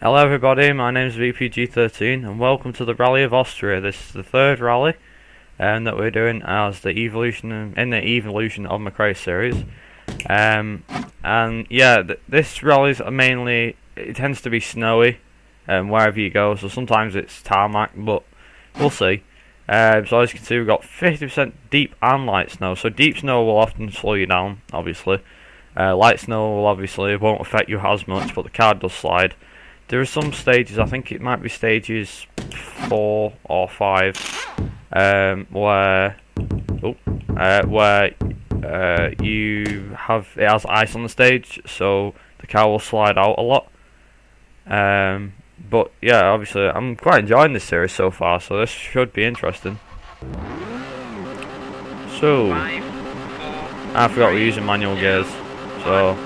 Hello everybody, my name is VPG13 and welcome to the Rally of Austria. This is the third rally that we're doing as the evolution of McRae series. And yeah, this rally is mainly, it tends to be snowy wherever you go, so sometimes it's tarmac, but we'll see. So as you can see, we've got 50% deep and light snow. So deep snow will often slow you down, obviously. Light snow will obviously won't affect you as much, but the car does slide. There are some stages, I think it might be stages 4 or 5, where you have, it has ice on the stage, so the car will slide out a lot. But yeah, obviously I'm quite enjoying this series so far, so this should be interesting. So, I forgot we're using manual gears, so.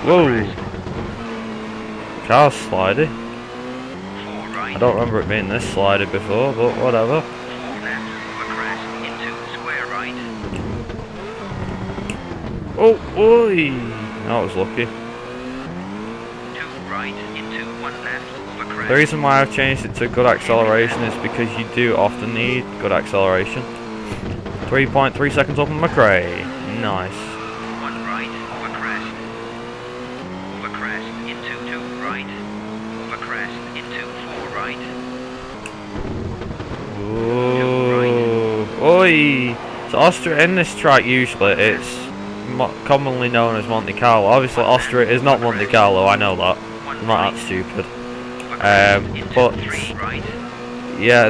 Whoa! Car's slidey. I don't remember it being this slidey before, but whatever. Oh, oi! That was lucky. The reason why I've changed it to good acceleration is because you do often need good acceleration. 3.3 seconds up on McRae. Nice. Oi! So Austria, in this track usually it's commonly known as Monte Carlo. Obviously Austria is not Monte Carlo, I know that. I'm not that stupid. But yeah,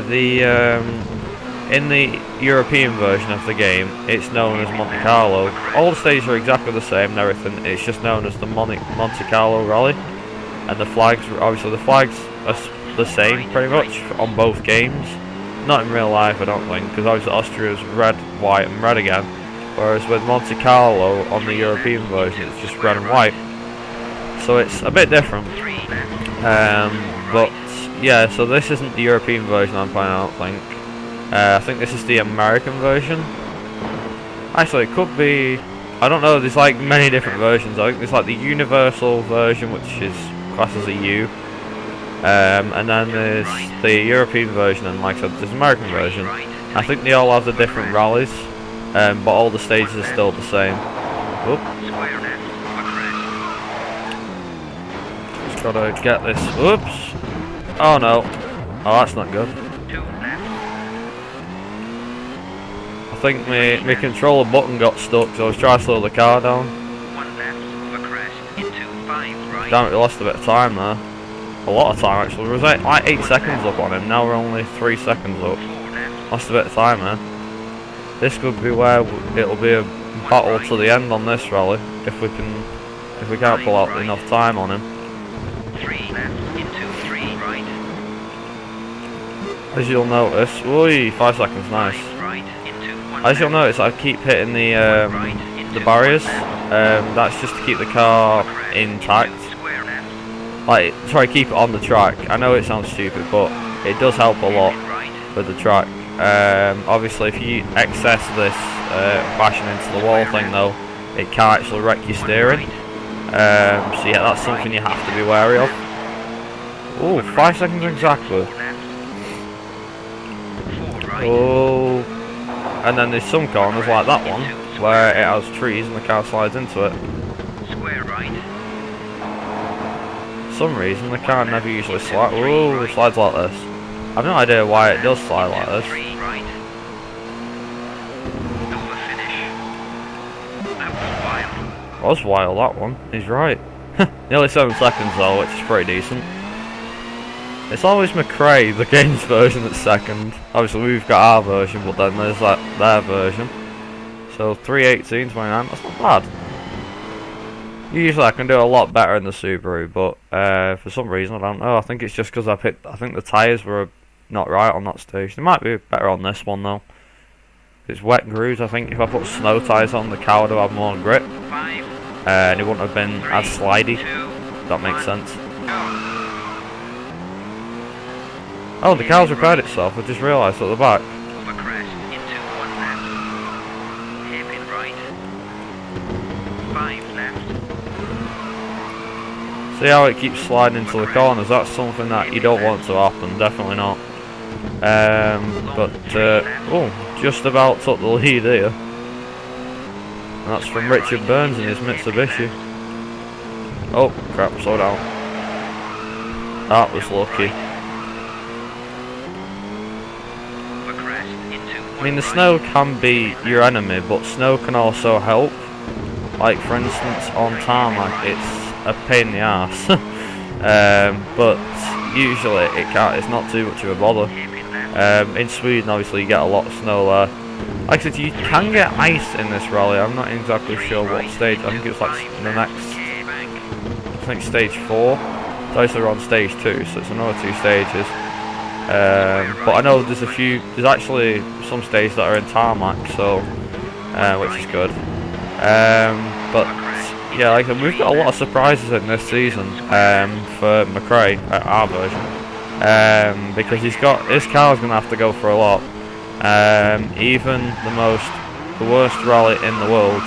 in the European version of the game it's known as Monte Carlo. All the stages are exactly the same and everything, it's just known as the Monte Carlo Rally. And the flags, obviously the flags are the same pretty much on both games. Not in real life, I don't think, because obviously Austria is red, white and red again, whereas with Monte Carlo on the European version it's just red and white, so it's a bit different. But yeah, so this isn't the European version I'm playing, I don't think. I think this is the American version. Actually, it could be, I don't know, there's like many different versions. I think there's like the Universal version, which is classed as a U. And then there's the European version, and like I said, there's the American version. I think they all have the different rallies, but all the stages are still the same. Oop. Just gotta get this. Oops! Oh no. Oh, that's not good. I think my controller button got stuck, so I was trying to slow the car down. Damn it, we lost a bit of time there. A lot of time actually. We was like 8 seconds up on him, now we're only 3 seconds up. Lost a bit of time, man. This could be where it'll be a battle to the end on this rally, if we can't pull out enough time on him. As you'll notice, oi, 5 seconds, nice. As you'll notice, I keep hitting the barriers. That's just to keep the car intact. Like, try to keep it on the track. I know it sounds stupid, but it does help a lot with the track. Obviously, if you excess this bashing into the wall thing, though, it can actually wreck your steering. So yeah, that's something you have to be wary of. Oh, 5 seconds exactly. Oh, and then there's some corners like that one where it has trees and the car slides into it. For some reason the car never usually slides. Oh, it slides like this. I've no idea why it does slide like this. Was wild, that one. He's right. Nearly 7 seconds though, which is pretty decent. It's always McRae, the game's version, that's second. Obviously we've got our version, but then there's their version. So 3:18.29, that's not bad. Usually I can do a lot better in the Subaru, but for some reason I don't know. I think it's just because I think the tyres were not right on that stage. They might be better on this one though. It's wet grooves. I think if I put snow tyres on, the car would have had more grip, and it wouldn't have been as slidey. If that makes sense. Oh, the car's repaired itself. I just realised at the back. See how it keeps sliding into the corners? That's something that you don't want to happen, definitely not. Oh, just about took the lead here. And that's from Richard Burns in his Mitsubishi. Oh, crap, slow down. That was lucky. I mean, the snow can be your enemy, but snow can also help. Like, for instance, on tarmac, it's a pain in the arse, but usually it's not too much of a bother. In Sweden, obviously, you get a lot of snow there. Like I said, you can get ice in this rally. I'm not exactly sure what stage. I think it's like the next, I think stage 4. It's obviously we're on stage 2, so it's another 2 stages. But I know there's actually some stages that are in tarmac, so which is good. But yeah, like we've got a lot of surprises in this season for McRae, our version, because his car's going to have to go for a lot. Even the worst rally in the world,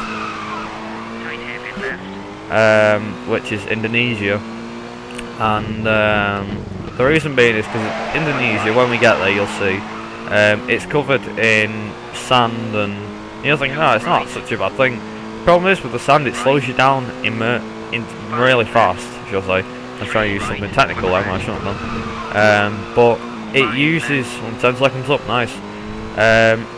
which is Indonesia, and the reason being is because Indonesia, when we get there, you'll see it's covered in sand, and you'll think, no, it's not such a bad thing. The problem is with the sand, it slows you down in really fast, shall I say. I'm trying to use something technical there, I shouldn't have done. But it uses 10 seconds up, nice.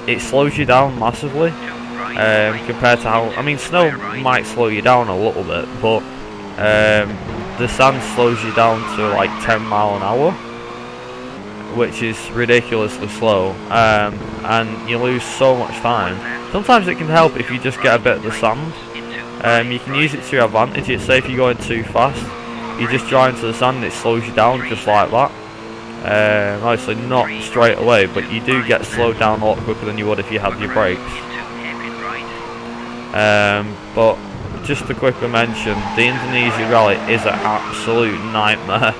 It slows you down massively compared to how, I mean, snow might slow you down a little bit, but the sand slows you down to like 10 miles an hour, which is ridiculously slow, and you lose so much time. Sometimes it can help if you just get a bit of the sand. You can use it to your advantage. It's say if you're going too fast, you just drive into the sand and it slows you down just like that. Obviously not straight away, but you do get slowed down a lot quicker than you would if you had your brakes. But just to quickly mention, the Indonesia rally is an absolute nightmare.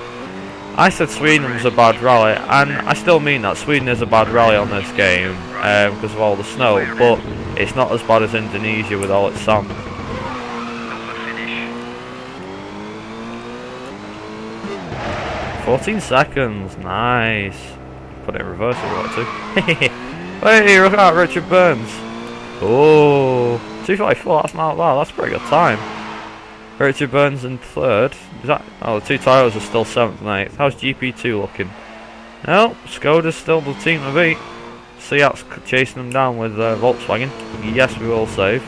I said Sweden was a bad rally, and I still mean that. Sweden is a bad rally on this game because of all the snow, but it's not as bad as Indonesia with all its sand. "14 seconds, nice." Put it in reverse if you want to. Hey, look at that, Richard Burns. Oh, 2:54, that's not bad, that's a pretty good time. Richard Burns in 3rd. Is that? Oh, the 2 Toyotas are still 7th and 8th. How's GP2 looking? No, Skoda's still the team to beat. Seat's chasing them down with Volkswagen. Yes, we will save.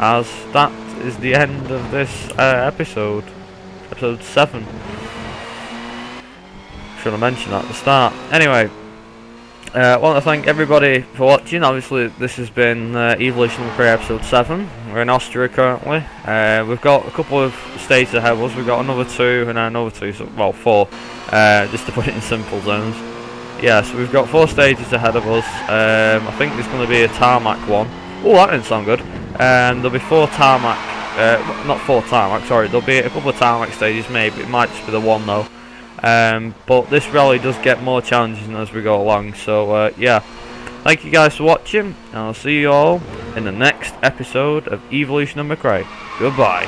As that is the end of this episode 7. Should have mentioned that at the start. Anyway, I want to thank everybody for watching. Obviously, this has been Evolution of McRae episode 7. We're in Austria currently. We've got a couple of stages ahead of us. We've got another 2 and another 2, so, well, 4, just to put it in simple terms. Yeah, so we've got 4 stages ahead of us. I think there's going to be a tarmac one. Oh, that didn't sound good. There'll be 4 tarmac, not 4 tarmac, sorry. There'll be a couple of tarmac stages maybe. It might just be the one though. But this rally does get more challenging as we go along, so yeah, thank you guys for watching, and I'll see you all in the next episode of Evolution of McRae. Goodbye.